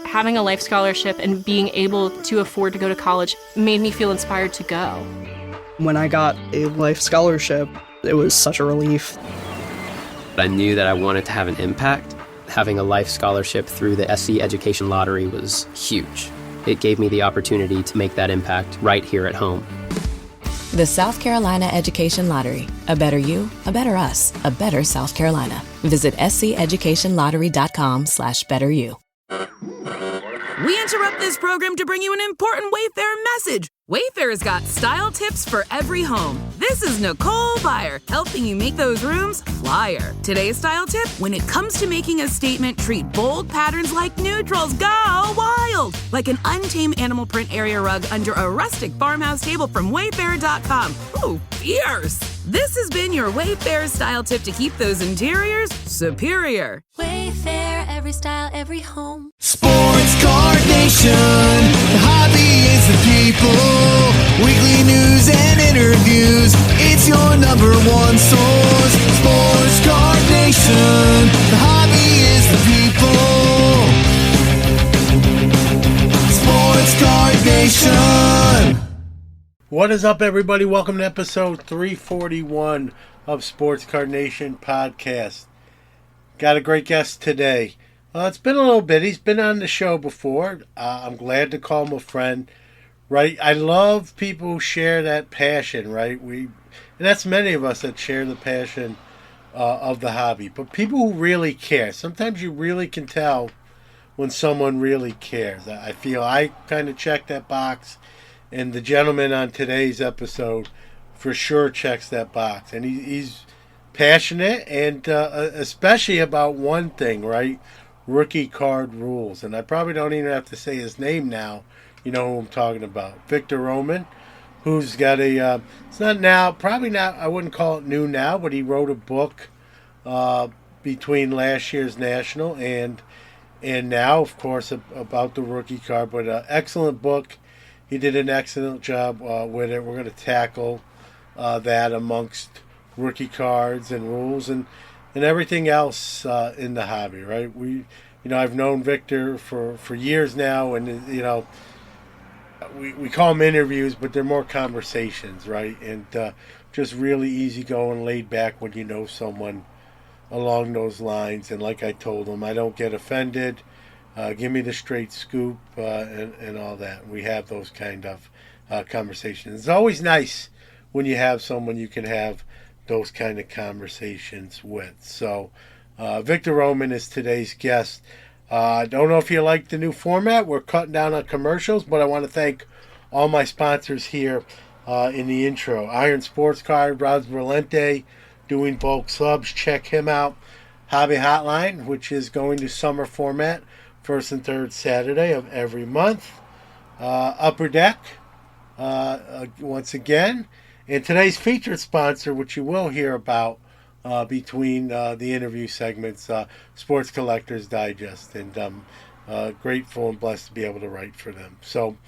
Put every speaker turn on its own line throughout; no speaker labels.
having a life scholarship and being able to afford to go to college made me feel inspired to go.
When I got a life scholarship, it was such a relief.
I knew that I wanted to have an impact. Having a life scholarship through the SC Education Lottery was huge. It gave me the opportunity to make that impact right here at home.
The South Carolina Education Lottery. A better you, a better us, a better South Carolina. Visit sceducationlottery.com/betteryou.
We interrupt this program to bring you an important Wayfair message. Wayfair's got style tips for every home. This is Nicole Byer, helping you make those rooms flyer. Today's style tip: when it comes to making a statement, treat bold patterns like neutrals. Go wild! Like an untamed animal print area rug under a rustic farmhouse table from Wayfair.com. Ooh, fierce! This has been your Wayfair style tip to keep those interiors superior.
Wayfair, every style, every home.
Sports Card Nation, the hobby is the people. Weekly news and interviews, it's your number one source. Sports Card Nation, the hobby is the people. Sports Card Nation.
What is up, everybody? Welcome to episode 341 of Sports Card Nation podcast. Got a great guest today. It's been a little bit. He's been on the show before. I'm glad to call him a friend. Right? I love people who share that passion, right? And that's many of us that share the passion of the hobby. But people who really care. Sometimes you really can tell when someone really cares. I feel I kind of check that box. And the gentleman on today's episode for sure checks that box. And he's passionate, and especially about one thing, right? Rookie card rules. And I probably don't even have to say his name now. You know who I'm talking about. Victor Roman, who's got a, it's not now, probably not, I wouldn't call it new now, but he wrote a book between last year's National and now, of course, about the rookie card. But an excellent book. He did an excellent job with it. We're going to tackle that amongst rookie cards and rules and everything else in the hobby, right? I've known Victor for years now, and we call them interviews, but they're more conversations, right? And just really easygoing, laid back when you know someone along those lines. And like I told him, I don't get offended. Give me the straight scoop and all that. We have those kind of conversations. It's always nice when you have someone you can have those kind of conversations with. So Victor Roman is today's guest. I don't know if you like the new format. We're cutting down on commercials, but I want to thank all my sponsors here in the intro. Iron Sports Card, Rob Valente, doing bulk subs. Check him out. Hobby Hotline, which is going to summer format, first and third Saturday of every month. Upper Deck, once again. And today's featured sponsor, which you will hear about between the interview segments, Sports Collectors Digest. And I'm grateful and blessed to be able to write for them. So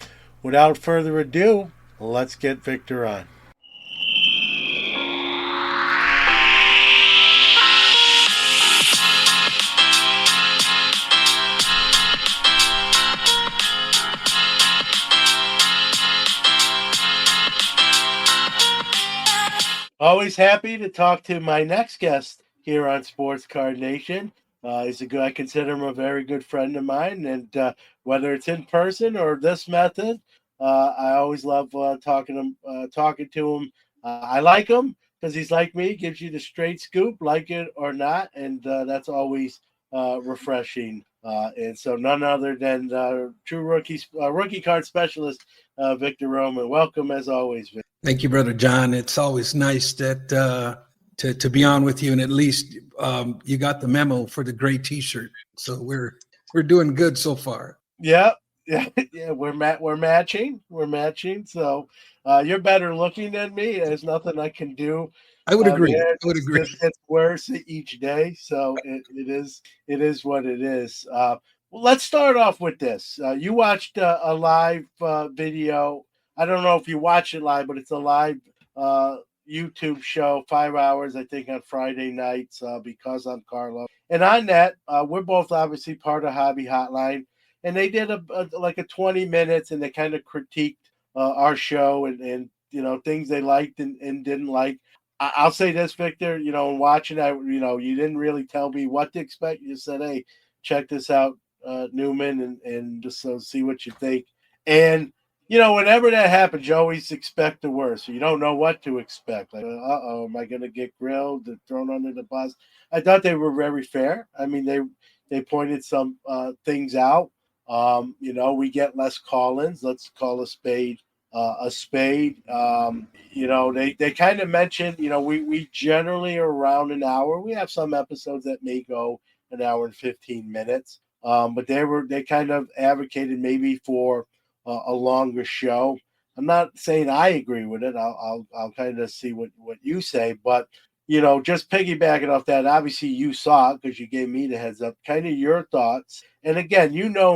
without further ado, let's get Victor on. Always happy to talk to my next guest here on Sports Card Nation. I consider him a very good friend of mine, and whether it's in person or this method, I always love talking to him. I like him because he's like me, gives you the straight scoop, like it or not, and that's always refreshing. And so none other than true rookie card specialist, Victor Roman. Welcome as always, Victor.
Thank you, Brother John. It's always nice that to be on with you, and at least you got the memo for the gray T-shirt. So we're doing good so far.
Yeah. We're matching. So you're better looking than me. There's nothing I can do.
I would agree.
It's worse each day. So it is what it is. Well, let's start off with this. You watched a live video. I don't know if you watch it live, but it's a live YouTube show, 5 hours, I think, on Friday nights because I'm Carlo. And on that, we're both obviously part of Hobby Hotline. and they did like a 20 minutes, and they kind of critiqued our show and things they liked and didn't like. I'll say this, Victor, watching that, you didn't really tell me what to expect. You said, hey, check this out, Newman, and just see what you think. And, whenever that happens, you always expect the worst. You don't know what to expect. Like, am I going to get grilled or thrown under the bus? I thought they were very fair. I mean, they pointed some things out. We get less call-ins. Let's call a spade a spade. They kind of mentioned, we generally are around an hour. We have some episodes that may go an hour and 15 minutes. But they kind of advocated maybe for a longer show. I'm not saying I agree with it. I'll kind of see what you say, but just piggybacking off that, obviously you saw it because you gave me the heads up, kind of your thoughts. And again,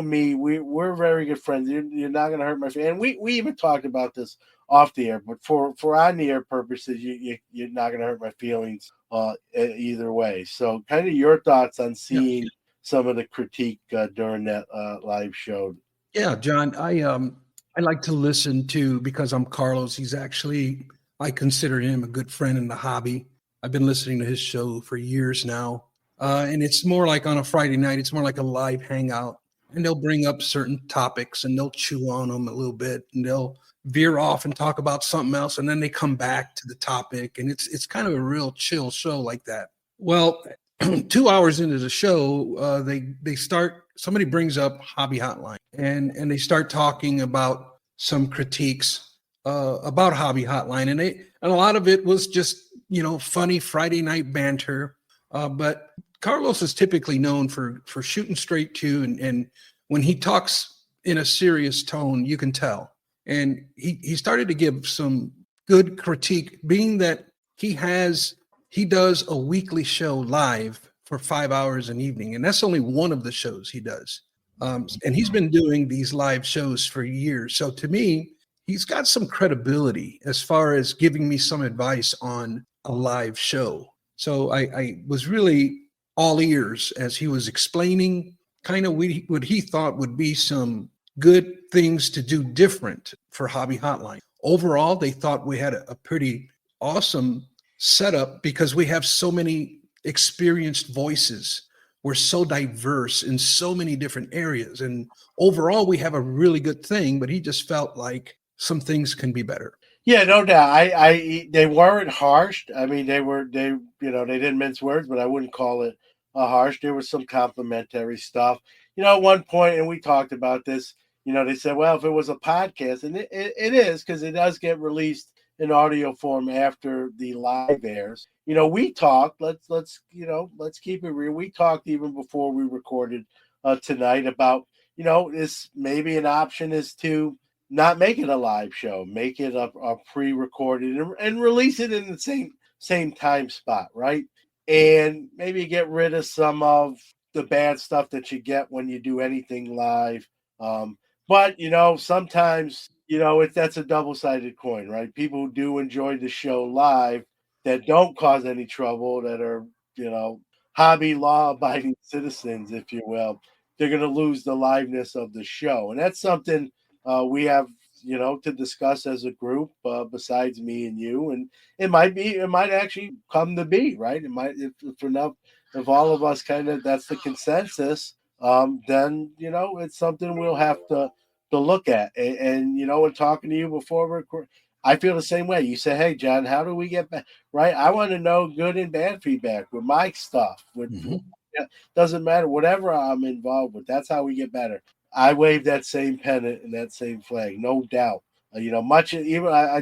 me, we're very good friends. You're not going to hurt my feelings. And we even talked about this off the air, but for on the air purposes, you're not going to hurt my feelings either way. So kind of your thoughts on seeing some of the critique during that live show.
Yeah, John, I like to listen to, because I'm Carlos. I consider him a good friend in the hobby. I've been listening to his show for years now. And it's more like on a Friday night, it's more like a live hangout. And they'll bring up certain topics and they'll chew on them a little bit and they'll veer off and talk about something else. And then they come back to the topic. And it's kind of a real chill show like that. Well, 2 hours into the show, somebody brings up Hobby Hotline and they start talking about some critiques about Hobby Hotline. And a lot of it was just, funny Friday night banter. But Carlos is typically known for shooting straight to, and when he talks in a serious tone, you can tell. And he started to give some good critique, being that he does a weekly show live for 5 hours an evening. And that's only one of the shows he does. And he's been doing these live shows for years. So to me, he's got some credibility as far as giving me some advice on a live show. So I was really all ears as he was explaining kind of what he thought would be some good things to do different for Hobby Hotline. Overall, they thought we had a pretty awesome setup because we have so many experienced voices. We're so diverse in so many different areas. And overall, we have a really good thing, but he just felt like some things can be better.
Yeah, no doubt. They weren't harsh. I mean, they didn't mince words, but I wouldn't call it harsh. There was some complimentary stuff. At one point, and we talked about this, they said, well, if it was a podcast, and it is, because it does get released in audio form after the live airs. We talked, let's keep it real. We talked even before we recorded tonight about, this maybe an option is to not make it a live show, make it a pre-recorded and release it in the same time spot, right? And maybe get rid of some of the bad stuff that you get when you do anything live. But sometimes, that's a double-sided coin, right? People who do enjoy the show live that don't cause any trouble, that are, hobby law-abiding citizens, if you will, they're going to lose the liveness of the show. And that's something we have, to discuss as a group besides me and you. And it might actually come to be, right? It might, if all of us kind of, that's the consensus, then, it's something we'll have to look at. And when talking to you before, I feel the same way. You say, hey, John, how do we get back? Right? I want to know good and bad feedback with my stuff. Doesn't matter, whatever I'm involved with. That's how we get better. I wave that same pennant and that same flag, no doubt. I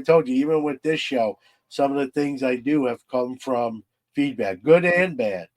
told you, even with this show, some of the things I do have come from feedback, good and bad.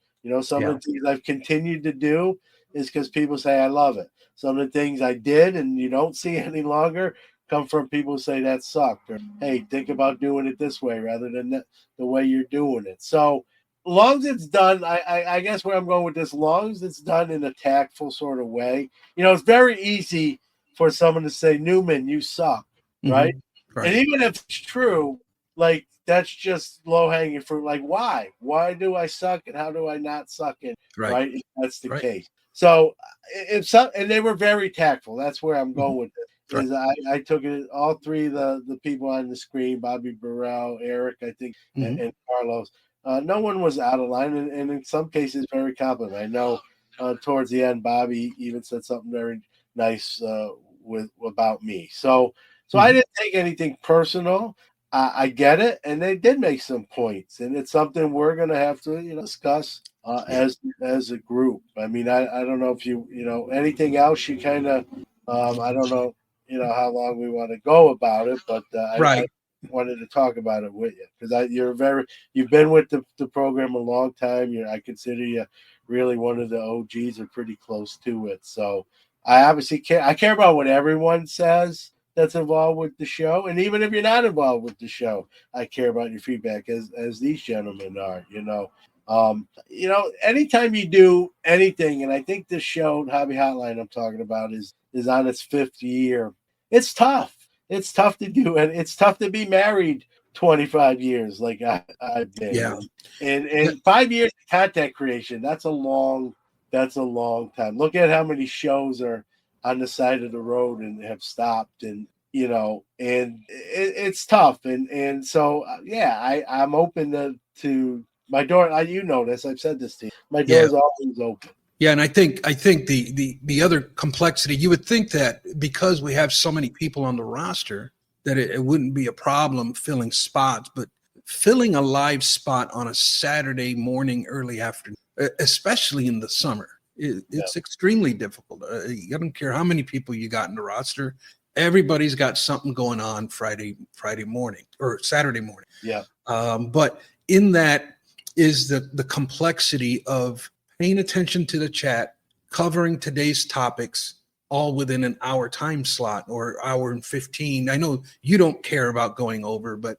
Some of the things I've continued to do is because people say I love it. Some of the things I did and you don't see any longer come from people who say that sucked, or hey, think about doing it this way rather than the way you're doing it. So long as it's done, I guess where I'm going with this, long as it's done in a tactful sort of way. It's very easy for someone to say, Newman, you suck, right?
Right.
And even if it's true, like, that's just low-hanging fruit. Like, why? Why do I suck and how do I not suck it, right? If that's the case. So if some, and they were very tactful. That's where I'm going with it.
Right.
Is I took it all three of the people on the screen, Bobby Burrell, Eric, I think, and Carlos. No one was out of line, and in some cases very competent. I know towards the end, Bobby even said something very nice with about me. So I didn't take anything personal. I get it, and they did make some points, and it's something we're going to have to discuss as a group. I mean, I don't know if you anything else you kind of I don't know how long we want to go about it, but I wanted to talk about it with you because you've been with the program a long time. I consider you really one of the OGs or pretty close to it. So I obviously care. I care about what everyone says that's involved with the show, and even if you're not involved with the show, I care about your feedback as these gentlemen are. Anytime you do anything, and I think this show, Hobby Hotline, I'm talking about, is on its 5th year. It's tough. It's tough to do, and it's tough to be married 25 years like I've been.
Yeah.
And 5 years of content creation, that's a long time. Look at how many shows are on the side of the road and have stopped, and and it's tough. And so I'm open to my door. You know this. I've said this to you. My door is always open.
Yeah, and I think the other complexity, you would think that because we have so many people on the roster that it wouldn't be a problem filling spots, but filling a live spot on a Saturday morning, early afternoon, especially in the summer, it's extremely difficult. I don't care how many people you got in the roster. Everybody's got something going on Friday morning or Saturday morning.
Yeah.
But in that is the complexity of paying attention to the chat, covering today's topics, all within an hour time slot or hour and 15. I know you don't care about going over, but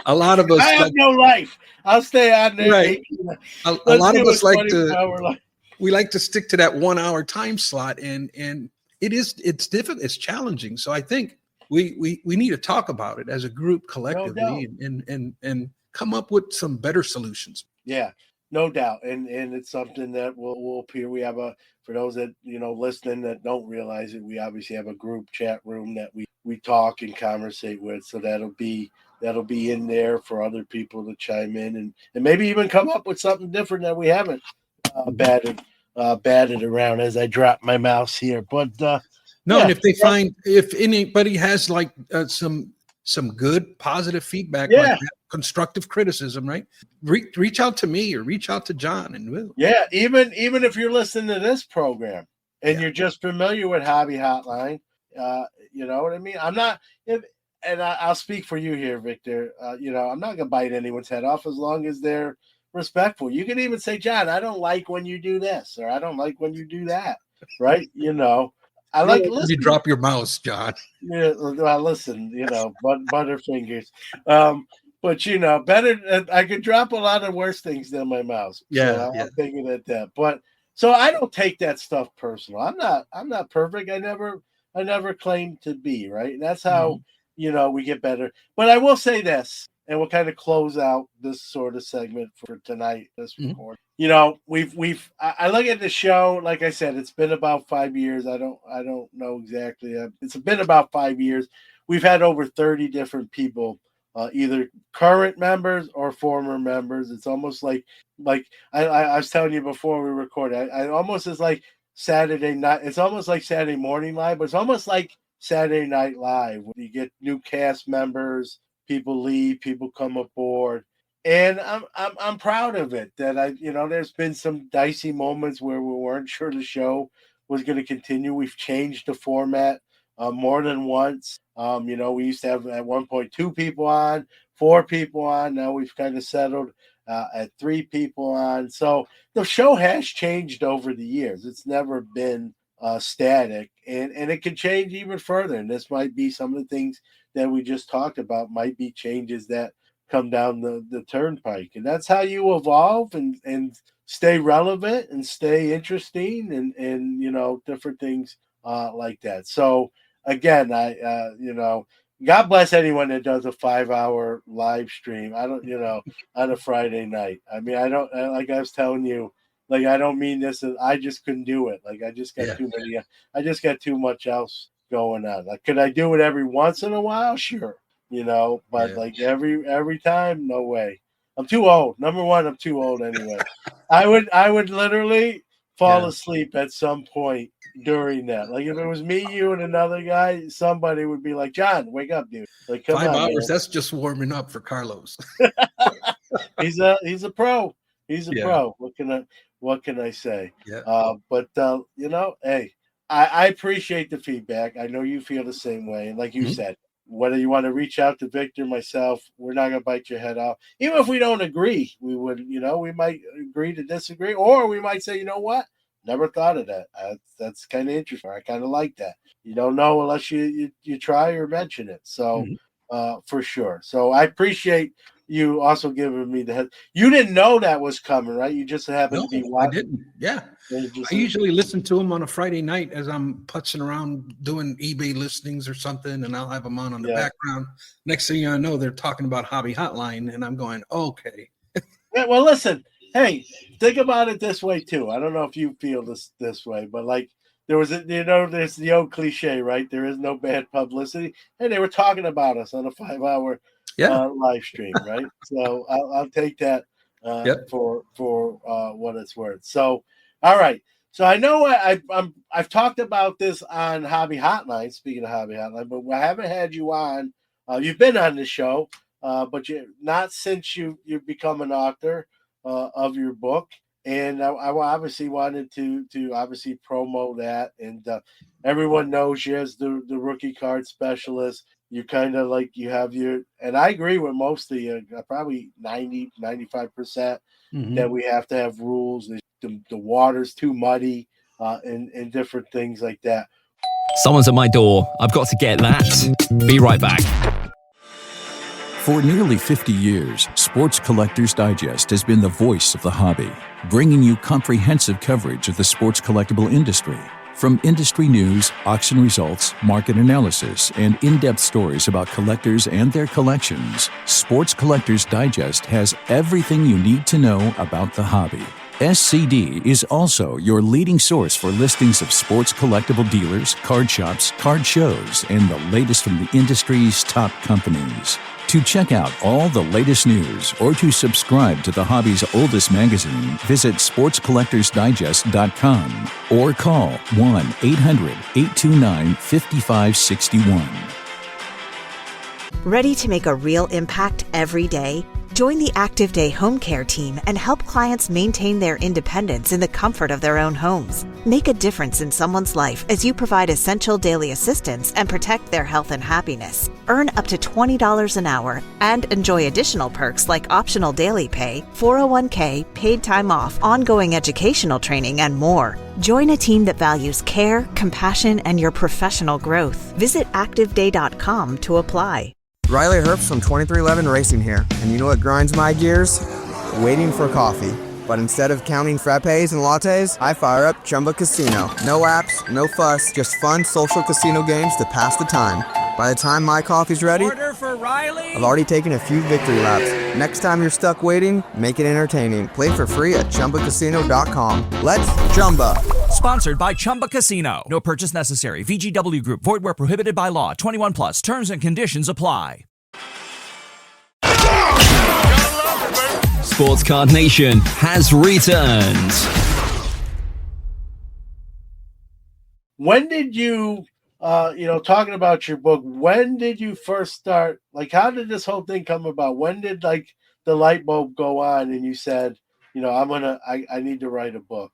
a lot of us.
I have no life. I'll stay on there.
Right. A lot of us we like to stick to that 1 hour time slot, and it's difficult. It's challenging. So I think we need to talk about it as a group collectively and come up with some better solutions.
Yeah, no doubt. And it's something that will appear. We have for those that, listening that don't realize it, we obviously have a group chat room that we talk and conversate with. So that'll be in there for other people to chime in and maybe even come up with something different that we haven't batted around as I drop my mouse here. But
and if anybody has like some good positive feedback, like that, constructive criticism, right? Reach out to me or reach out to John, and we'll.
Yeah, even if you're listening to this program and you're just familiar with Hobby Hotline, you know what I mean? I'm not, I'll speak for you here, Victor. I'm not gonna bite anyone's head off as long as they're respectful. You can even say, John, I don't like when you do this, or I don't like when you do that, right? I like
when you drop your mouse, John.
Yeah, well, listen, butterfingers. But better. I could drop a lot of worse things than my mouse.
Yeah,
I'm thinking at that. But so I don't take that stuff personal. I'm not perfect. I never claimed to be, right. And that's how we get better. But I will say this, and we'll kind of close out this sort of segment for tonight. This recording. I look at the show, like I said, it's been about 5 years. I don't know exactly. It's been about 5 years. We've had over 30 different people, either current members or former members. It's almost like I was telling you before we recorded. I almost is like Saturday night. It's almost like Saturday morning live, but it's almost like Saturday Night Live when you get new cast members, people leave, people come aboard. And I'm proud of it that there's been some dicey moments where we weren't sure the show was going to continue. We've changed the format more than once. We used to have at one point 2 people on, 4 people on. Now we've kind of settled at 3 people on. So the show has changed over the years. It's never been static, and it can change even further. And this might be some of the things that we just talked about might be changes that come down the turnpike. And that's how you evolve and stay relevant and stay interesting and different things like that. So again, God bless anyone that does a 5-hour live stream. I don't, on a Friday night. I mean, I don't, like I was telling you, Like, I don't mean this. I just couldn't do it. Like, I just got too many. I just got too much else going on. Like, could I do it every once in a while? Sure, but like every time, no way. I'm too old. Number one, I'm too old anyway. I would literally fall asleep at some point during that. Like, if it was me, you, and another guy, somebody would be like, "John, wake up, dude! Like, come
5
on,
hours.
man."
That's just warming up for Carlos.
He's a pro. He's a pro. What can I say?
Yeah.
But hey, I appreciate the feedback. I know you feel the same way. And like you said, whether you want to reach out to Victor, myself, we're not gonna bite your head off. Even if we don't agree, we would, we might agree to disagree, or we might say, you know what? Never thought of that. That's kind of interesting. I kind of like that. You don't know unless you try or mention it. So for sure. So I appreciate you also giving me the head. You didn't know that was coming, right? You just happened to be watching.
I didn't. Yeah. I usually listen to them on a Friday night as I'm putzing around doing eBay listings or something, and I'll have them on the background. Next thing I know, they're talking about Hobby Hotline, and I'm going, okay.
Yeah, well, listen. Hey, think about it this way too. I don't know if you feel this way, but like there was there's the old cliche, right? There is no bad publicity. Hey, they were talking about us on a 5-hour live stream, right? So I'll take that for what it's worth. So, all right. So I know I've talked about this on Hobby Hotline. Speaking of Hobby Hotline, but I haven't had you on. You've been on the show, but not since you've become an author of your book. And I obviously wanted to obviously promo that. And everyone knows you as the rookie card specialist. You kind of like you have and I agree with most of you, probably 95% that we have to have rules. The water's too muddy and different things like that.
Someone's at my door. I've got to get that. Be right back.
For nearly 50 years, Sports Collectors Digest has been the voice of the hobby, bringing you comprehensive coverage of the sports collectible industry. From industry news, auction results, market analysis, and in-depth stories about collectors and their collections, Sports Collectors Digest has everything you need to know about the hobby. SCD is also your leading source for listings of sports collectible dealers, card shops, card shows, and the latest from the industry's top companies. To check out all the latest news or to subscribe to the hobby's oldest magazine, visit sportscollectorsdigest.com or call 1-800-829-5561.
Ready to make a real impact every day? Join the Active Day Home Care team and help clients maintain their independence in the comfort of their own homes. Make a difference in someone's life as you provide essential daily assistance and protect their health and happiness. Earn up to $20 an hour and enjoy additional perks like optional daily pay, 401k, paid time off, ongoing educational training, and more. Join a team that values care, compassion, and your professional growth. Visit ActiveDay.com to apply.
Riley Herbst from 2311 Racing here, and you know what grinds my gears? Waiting for coffee. But instead of counting frappes and lattes, I fire up Chumba Casino. No apps, no fuss, just fun social casino games to pass the time. By the time my coffee's ready,
order for Riley.
I've already taken a few victory laps. Next time you're stuck waiting, make it entertaining. Play for free at ChumbaCasino.com. Let's Chumba.
Sponsored by Chumba Casino. No purchase necessary. VGW Group. Void where prohibited by law. 21 plus. Terms and conditions apply.
Sports Card Nation has returned.
When did you, talking about your book, when did you first start? Like, how did this whole thing come about? When did, like, the light bulb go on and you said, I need to write a book?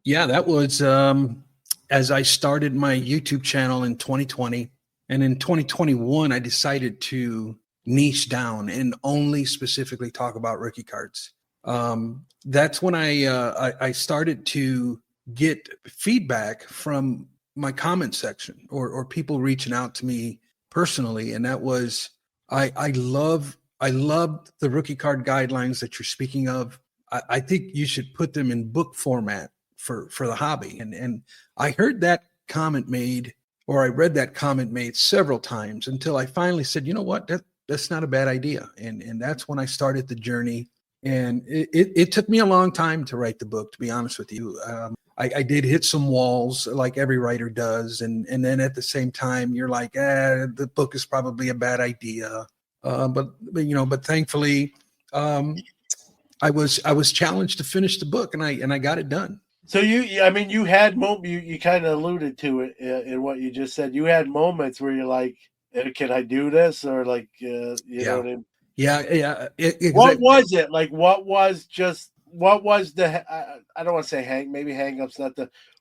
Yeah, that was as I started my YouTube channel in 2020. And in 2021, I decided to niche down and only specifically talk about rookie cards. That's when I started to get feedback from my comment section or people reaching out to me personally. And that was, I loved the rookie card guidelines that you're speaking of. I think you should put them in book format for the hobby. And I heard that comment made, or I read that comment made several times until I finally said, you know what, that's not a bad idea. And that's when I started the journey And it took me a long time to write the book, to be honest with you. I did hit some walls like every writer does. And then at the same time, you're like, the book is probably a bad idea. But thankfully, I was challenged to finish the book, and I got it done.
So you had you kind of alluded to it in what you just said. You had moments where you're like, can I do this? Or like, know what I mean?
Yeah.
What was it? Like, what was the, I don't want to say maybe hang-ups,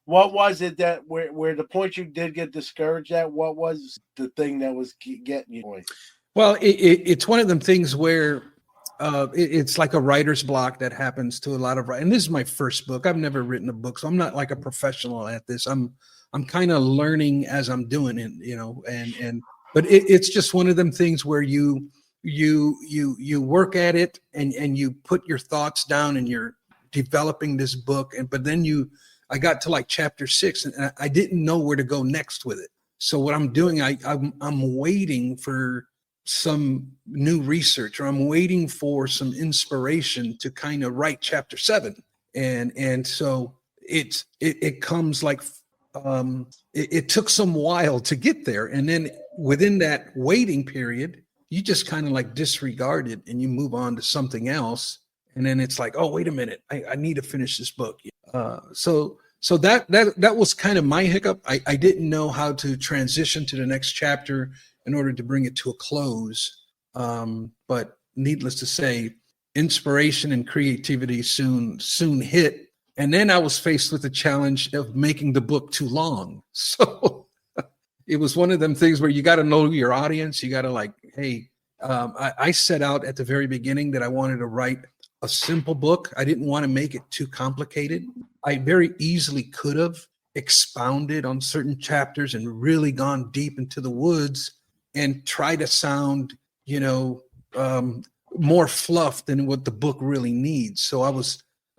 what was it that where the point you did get discouraged at? What was the thing that was getting you?
Well, it's one of them things where it's like a writer's block that happens to a lot of writers. And this is my first book. I've never written a book, so I'm not like a professional at this. I'm kind of learning as I'm doing it, but it's just one of them things where you work at it and you put your thoughts down and you're developing this book. But then I got to like chapter 6 and I didn't know where to go next with it. So what I'm doing, I'm waiting for some new research, or I'm waiting for some inspiration to kind of write chapter 7. And so it comes like, it took some while to get there. And then within that waiting period, you just kind of like disregard it and you move on to something else. And then it's like, oh, wait a minute, I need to finish this book. So that was kind of my hiccup. I didn't know how to transition to the next chapter in order to bring it to a close. But needless to say, inspiration and creativity soon hit. And then I was faced with the challenge of making the book too long. So it was one of them things where you got to know your audience. You got to like, hey, I set out at the very beginning that I wanted to write a simple book. I didn't want to make it too complicated. I very easily could have expounded on certain chapters and really gone deep into the woods and try to sound, more fluff than what the book really needs. So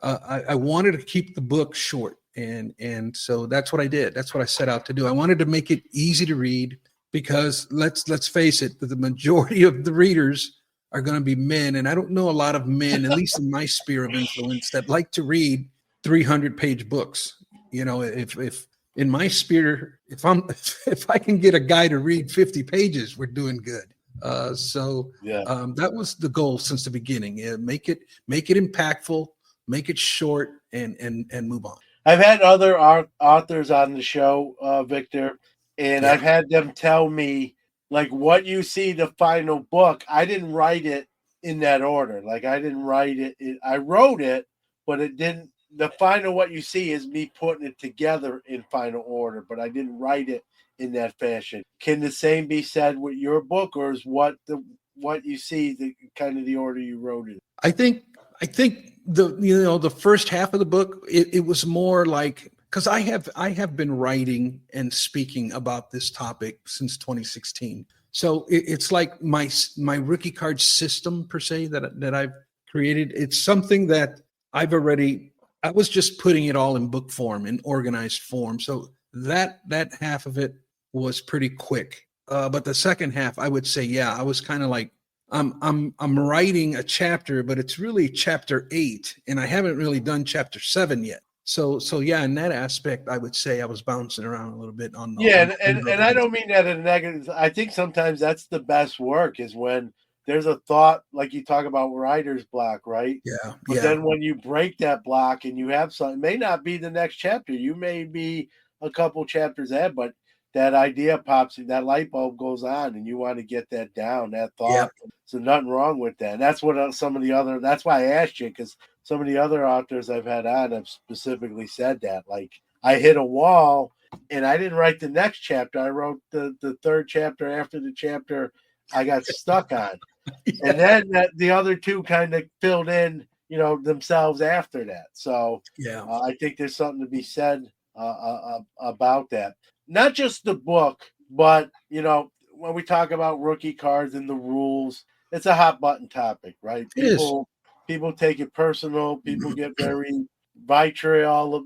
I wanted to keep the book short. And so that's what I did. That's what I set out to do. I wanted to make it easy to read because let's face it, the majority of the readers are going to be men. And I don't know a lot of men, at least in my sphere of influence, that like to read 300-page books. If in my sphere, if I can get a guy to read 50 pages, we're doing good. That was the goal since the beginning. Make it impactful, make it short, and move on.
I've had other authors on the show, Victor, and I've had them tell me, like, what you see the final book, I didn't write it in that order. Like, I didn't write it. I wrote it, but it didn't. The final, what you see is me putting it together in final order, but I didn't write it in that fashion. Can the same be said with your book, or is what you see the kind of the order you wrote it?
I think the first half of the book, it was more like, because I have been writing and speaking about this topic since 2016. So it's like my rookie card system per se that I've created. It's something that I was just putting it all in book form, in organized form. So that half of it was pretty quick. But the second half, I would say, I was kind of like, I'm writing a chapter, but it's really chapter 8, and I haven't really done chapter 7 yet. So in that aspect, I would say I was bouncing around a little bit on.
And I don't mean that in a negative. I think sometimes that's the best work is when there's a thought, like you talk about writer's block, right?
Yeah.
But then when you break that block and you have something, it may not be the next chapter. You may be a couple chapters ahead, but that idea pops in, that light bulb goes on, and you want to get that down, that thought.
Yep.
So nothing wrong with that. And that's what that's why I asked you, because some of the other authors I've had on have specifically said that. Like, I hit a wall and I didn't write the next chapter. I wrote the third chapter after the chapter I got stuck on. And then the other two kind of filled in, themselves after that. So I think there's something to be said about that. Not just the book, but, when we talk about rookie cards and the rules, it's a hot button topic, right? People take it personal. People get very vitriol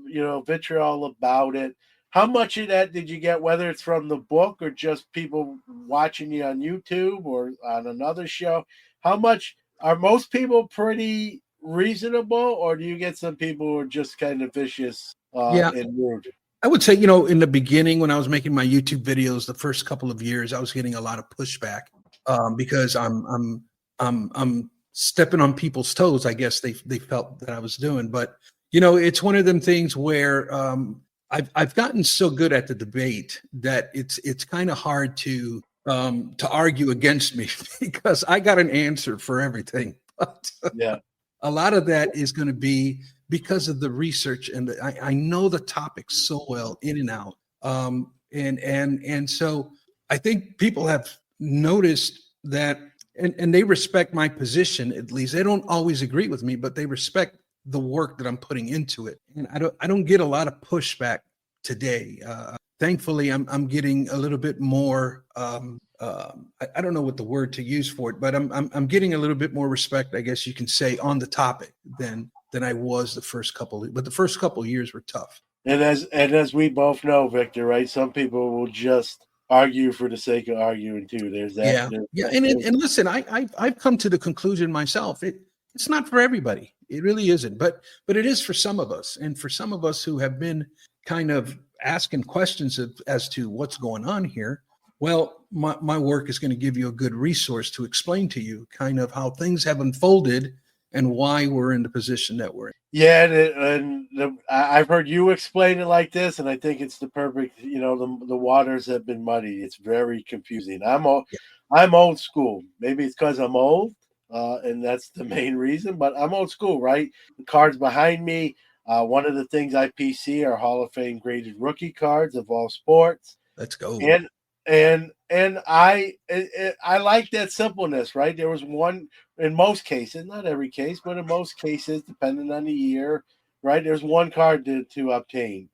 about it. How much of that did you get, whether it's from the book or just people watching you on YouTube or on another show? How much are most people pretty reasonable, or do you get some people who are just kind of vicious and rude?
I would say, in the beginning when I was making my YouTube videos, the first couple of years, I was getting a lot of pushback because I'm stepping on people's toes. I guess they felt that I was doing, but it's one of them things where I've gotten so good at the debate that it's kind of hard to argue against me because I got an answer for everything. But
yeah,
a lot of that is going to be because of the research, and I know the topic so well in and out. And so I think people have noticed that, and they respect my position. At least they don't always agree with me, but they respect the work that I'm putting into it. And I don't get a lot of pushback today. Thankfully, I'm getting a little bit more. I don't know what the word to use for it, but I'm getting a little bit more respect, I guess you can say, on the topic than I was the first couple. But the first couple of years were tough.
And as we both know, Victor, right? Some people will just argue for the sake of arguing too. There's that.
Yeah. And listen, I've come to the conclusion myself. It's not for everybody. It really isn't. But it is for some of us, and for some of us who have been kind of asking questions as to what's going on here. Well, my work is going to give you a good resource to explain to you kind of how things have unfolded and why we're in the position that we're in.
Yeah, I've heard you explain it like this, and I think it's the perfect. The waters have been muddied. It's very confusing. I'm old school. Maybe it's because I'm old, and that's the main reason. But I'm old school, right? The cards behind me. One of the things I PC are Hall of Fame graded rookie cards of all sports.
Let's go.
And I like that simpleness, right? There was one in most cases, not every case, but in most cases, depending on the year, right? There's one card to obtain.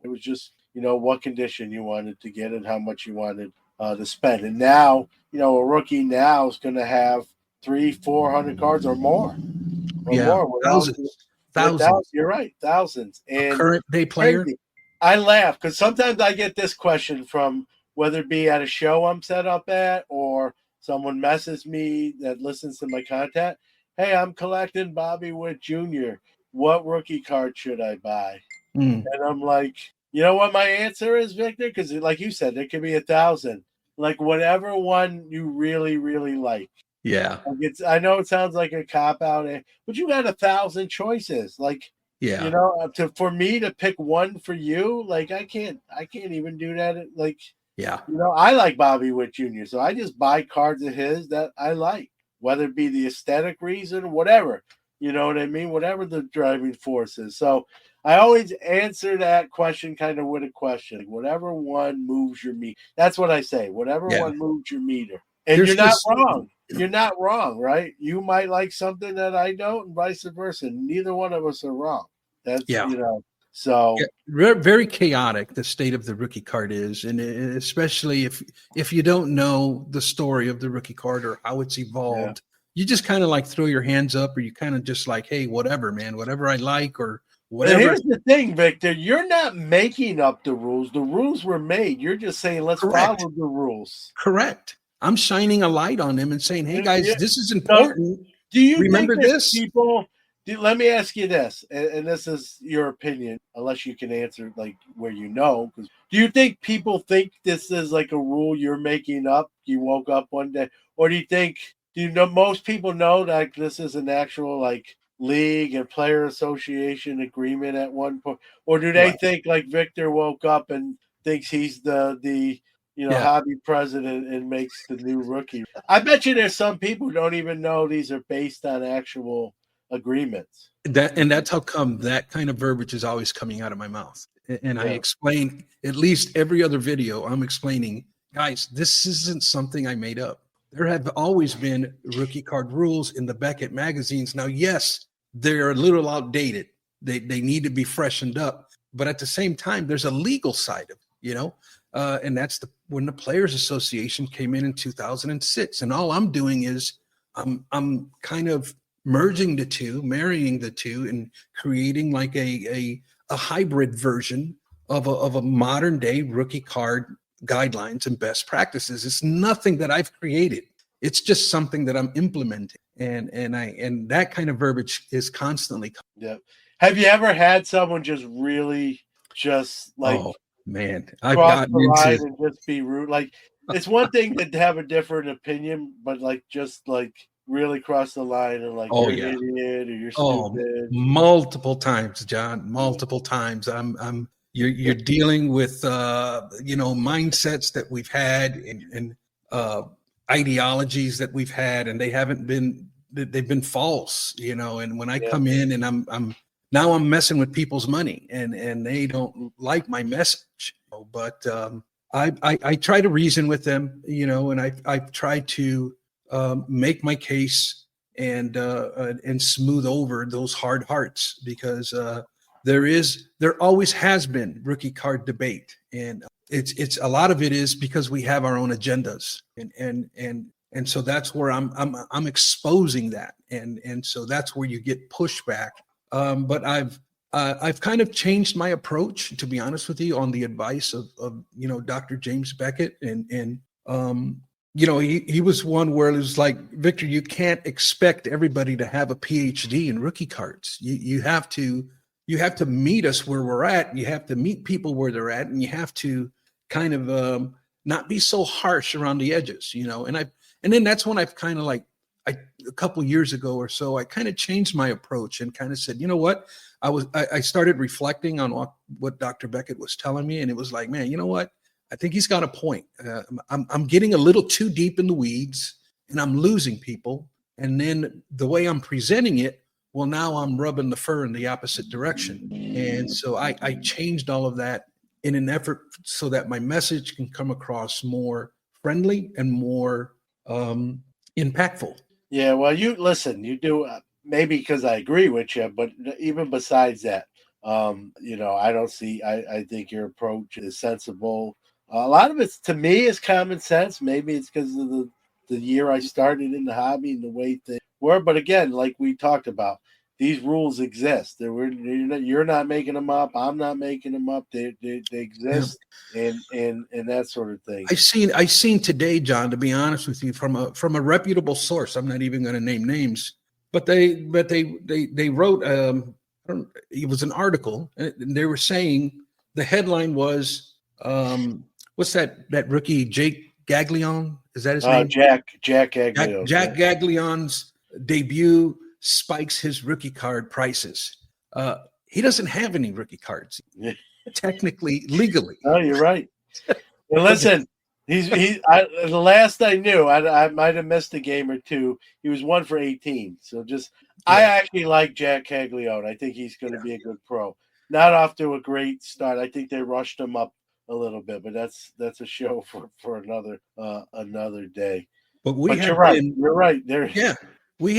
It was just, what condition you wanted to get and how much you wanted to spend. And now, a rookie now is going to have 300-400 cards or more. Thousands. You're right. Thousands. And
a current day player.
Crazy. I laugh because sometimes I get this question from, whether it be at a show I'm set up at or someone messages me that listens to my content. Hey, I'm collecting Bobby Witt Jr. What rookie card should I buy? And I'm like, you know what my answer is, Victor? Because like you said, there could be 1,000. Like whatever one you really, really like.
Yeah.
I know it sounds like a cop-out, but you got 1,000 choices. Like,
yeah,
for me to pick one for you, like I can't even do that. Like,
yeah.
I like Bobby Witt Jr., so I just buy cards of his that I like, whether it be the aesthetic reason, whatever. You know what I mean? Whatever the driving force is. So I always answer that question kind of with a question. Like, whatever one moves your meter. That's what I say. Whatever one moves your meter. And you're not wrong. You're not wrong, right? You might like something that I don't and vice versa. Neither one of us are wrong. That's, So
very chaotic the state of the rookie card is, and especially if you don't know the story of the rookie card or how it's evolved, you just kind of like throw your hands up, or you kind of just like, hey, whatever, man, whatever I like or whatever.
And here's the thing, Victor, you're not making up the rules. The rules were made. You're just saying let's follow the rules.
Correct. I'm shining a light on them and saying, hey guys, this is important.
Do you
remember this?
People. Let me ask you this, and this is your opinion, unless you can answer like where do you think people think this is like a rule you're making up? You woke up one day, or do you know most people know that this is an actual like league and player association agreement at one point, or do they think like Victor woke up and thinks he's the hobby president and makes the new rookie? I bet you there's some people who don't even know these are based on actual agreements.
That's how come that kind of verbiage is always coming out of my mouth. And I explain at least every other video. I'm explaining, guys, this isn't something I made up. There have always been rookie card rules in the Beckett magazines. Now, yes, they're a little outdated. They need to be freshened up. But at the same time, there's a legal side of it, and that's when the Players Association came in 2006. And all I'm doing is I'm kind of merging the two, marrying the two, and creating like a hybrid version of a modern day rookie card guidelines and best practices. It's nothing that I've created. It's just something that I'm implementing. And that kind of verbiage is constantly.
Yeah. Have you ever had someone just really just like,
oh man, I've
cross
gotten
the line
into
and just be rude? Like, it's one thing to have a different opinion, but like just like really cross the line and like
Oh,
you're
yeah.
an idiot or you're
Oh,
stupid.
multiple times, John. Multiple times. You're dealing with mindsets that we've had and ideologies that we've had, and they've been false, And when I come in and I'm messing with people's money, and they don't like my message, but I try to reason with them, and I try to make my case and smooth over those hard hearts, because there always has been rookie card debate, and it's a lot of it is because we have our own agendas, and so that's where I'm exposing that, and so that's where you get pushback. But I've kind of changed my approach, to be honest with you, on the advice of Dr. James Beckett, and he was one where it was like, Victor, you can't expect everybody to have a PhD in rookie cards. You have to meet us where we're at. You have to meet people where they're at, and you have to kind of not be so harsh around the edges, And then that's when I've kind of a couple years ago or so, I kind of changed my approach and kind of said, you know what, I started reflecting on what Dr. Beckett was telling me, and it was like, man, you know what? I think he's got a point. I'm getting a little too deep in the weeds, and I'm losing people. And then the way I'm presenting it, well, now I'm rubbing the fur in the opposite direction. And so I changed all of that in an effort so that my message can come across more friendly and more impactful.
Yeah, well, you do, maybe because I agree with you, but even besides that, I think your approach is sensible. A lot of it's, to me, is common sense. Maybe it's because of the year I started in the hobby and the way things were. But again, like we talked about, these rules exist. You're not making them up. I'm not making them up. They exist, and that sort of thing.
I've seen today, John, to be honest with you, from a reputable source. I'm not even going to name names, but they wrote. It was an article, and they were saying the headline was. What's that rookie, Jake Gaglione? Is that his name?
Jack Gaglione.
Jack Gaglione's debut spikes his rookie card prices. He doesn't have any rookie cards, technically, legally.
Oh, you're right. Well, listen, the last I knew, I might have missed a game or two. He was 1 for 18. So I actually like Jack Gaglione. I think he's going to be a good pro. Not off to a great start. I think they rushed him up a little bit, but that's a show for another day.
But
you're right. You're right.
We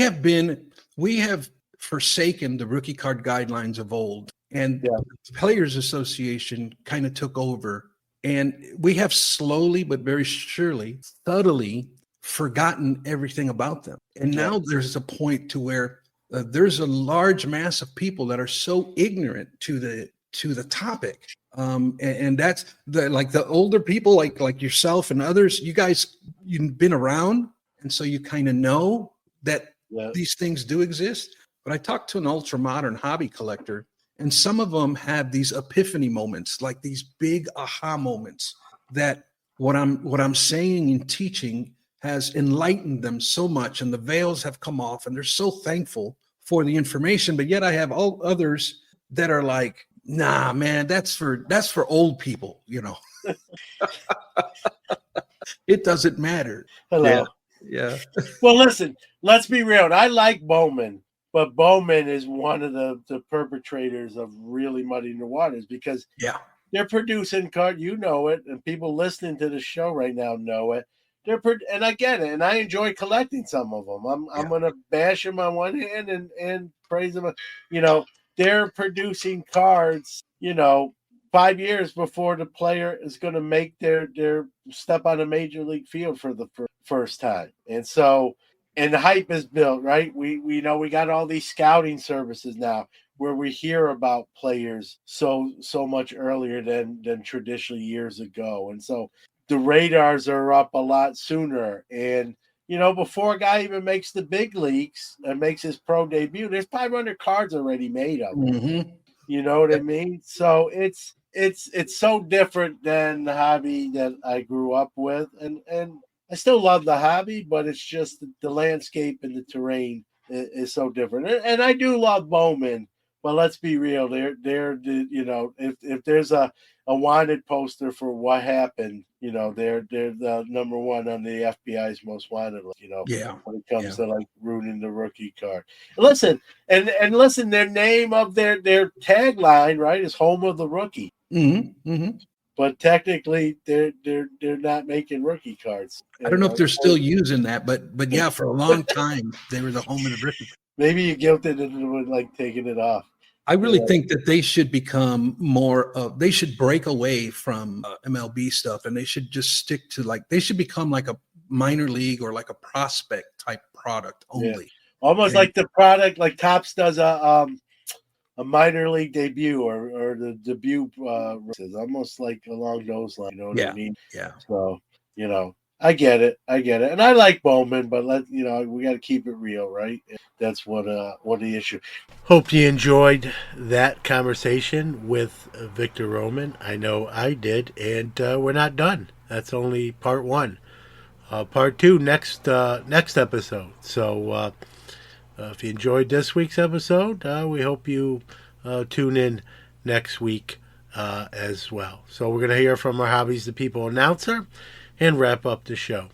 have forsaken the rookie card guidelines of old, and the Players Association kind of took over, and we have slowly but very surely, subtly forgotten everything about them. And now there's a point to where there's a large mass of people that are so ignorant to the topic. And that's the older people like yourself and others, you've been around. And so you kind of know that these things do exist. But I talked to an ultra modern hobby collector, and some of them have these epiphany moments, like these big aha moments, that what I'm saying and teaching has enlightened them so much, and the veils have come off, and they're so thankful for the information. But yet I have all others that are like, nah, man, that's for old people, It doesn't matter.
Hello.
Yeah.
Well, listen, let's be real. I like Bowman, but Bowman is one of the perpetrators of really muddying the waters, because they're producing card, it, and people listening to the show right now know it. And I get it, and I enjoy collecting some of them. I'm going to bash them on one hand and praise them. They're producing cards, 5 years before the player is going to make their step on a major league field for the first time. And so, and the hype is built, right? We know we got all these scouting services now where we hear about players so much earlier than traditionally years ago. And so the radars are up a lot sooner. And before a guy even makes the big leagues and makes his pro debut, there's 500 cards already made of him.
Mm-hmm.
You know what I mean? So it's so different than the hobby that I grew up with, and I still love the hobby, but it's just the landscape and the terrain is so different. And I do love Bowman, but let's be real. They're if there's a wanted poster for what happened, they're the number one on the FBI's most wanted list. When it comes to like ruining the rookie card. Listen, and listen, their name of their tagline, right, is "Home of the Rookie."
Mm-hmm. Mm-hmm.
But technically, they're not making rookie cards.
I don't know if they're still using that, but yeah, for a long time they were the home of the rookie.
Maybe you guilted into like taking it off.
I really think that they should become more of. They should break away from MLB stuff, and they should just stick to they should become like a minor league or like a prospect type product only.
Yeah. Almost like the product, like Topps does a minor league debut or the debut almost like along those lines. You know what I mean?
Yeah.
So I get it, and I like Bowman, but we got to keep it real, right? That's what the issue. Hope you enjoyed that conversation with Victor Roman. I know I did, and we're not done. That's only part one. Part two next episode. So if you enjoyed this week's episode, we hope you tune in next week as well. So we're going to hear from our Hobbies the People announcer and wrap up the show.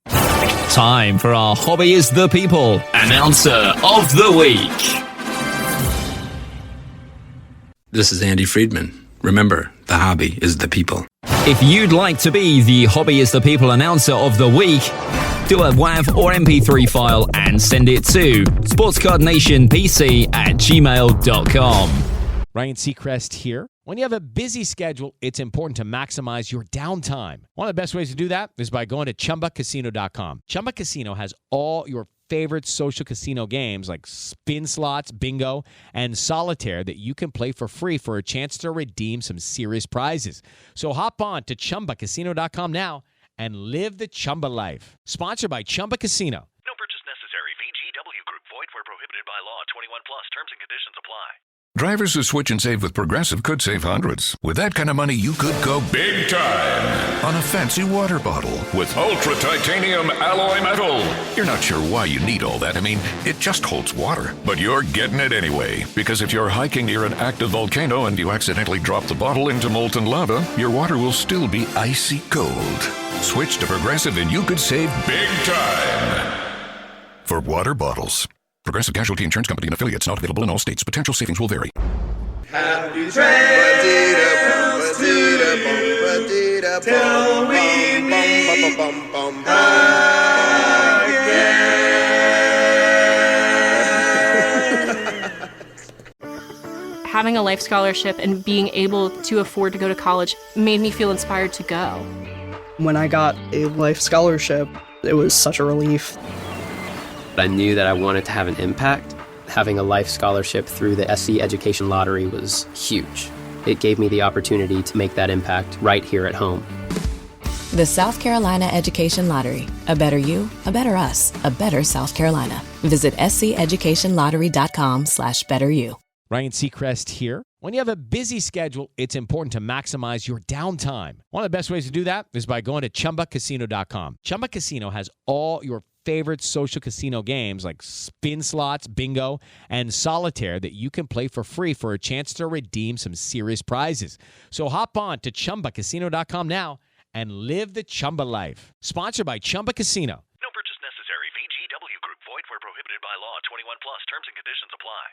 Time for our Hobby is the People announcer of the week.
This is Andy Friedman. Remember, the hobby is the people.
If you'd like to be the Hobby is the People announcer of the week, do a WAV or MP3 file and send it to sportscardnationpc@gmail.com.
Ryan Seacrest here. When you have a busy schedule, it's important to maximize your downtime. One of the best ways to do that is by going to ChumbaCasino.com. Chumba Casino has all your favorite social casino games like spin slots, bingo, and solitaire that you can play for free for a chance to redeem some serious prizes. So hop on to ChumbaCasino.com now and live the Chumba life. Sponsored by Chumba Casino.
No purchase necessary. VGW Group. Void where prohibited by law. 21 plus. Terms and conditions apply.
Drivers who switch and save with Progressive could save hundreds. With that kind of money, you could go big time on a fancy water bottle with ultra titanium alloy metal. You're not sure why you need all that. I mean, it just holds water. But you're getting it anyway. Because if you're hiking near an active volcano and you accidentally drop the bottle into molten lava, your water will still be icy cold. Switch to Progressive and you could save big time for water bottles. Progressive Casualty Insurance Company and affiliates, not available in all states. Potential savings will vary.
Happy trails till we meet again.
Having a life scholarship and being able to afford to go to college made me feel inspired to go.
When I got a life scholarship, it was such a relief.
I knew that I wanted to have an impact. Having a life scholarship through the SC Education Lottery was huge. It gave me the opportunity to make that impact right here at home.
The South Carolina Education Lottery. A better you, a better us, a better South Carolina. Visit sceducationlottery.com/betteryou.
Ryan Seacrest here. When you have a busy schedule, it's important to maximize your downtime. One of the best ways to do that is by going to ChumbaCasino.com. Chumba Casino has all your favorite social casino games like spin slots, bingo, and solitaire that you can play for free for a chance to redeem some serious prizes. So hop on to ChumbaCasino.com now and live the Chumba life. Sponsored by Chumba Casino.
No purchase necessary. VGW Group. Void where prohibited by law. 21 plus. Terms and conditions apply.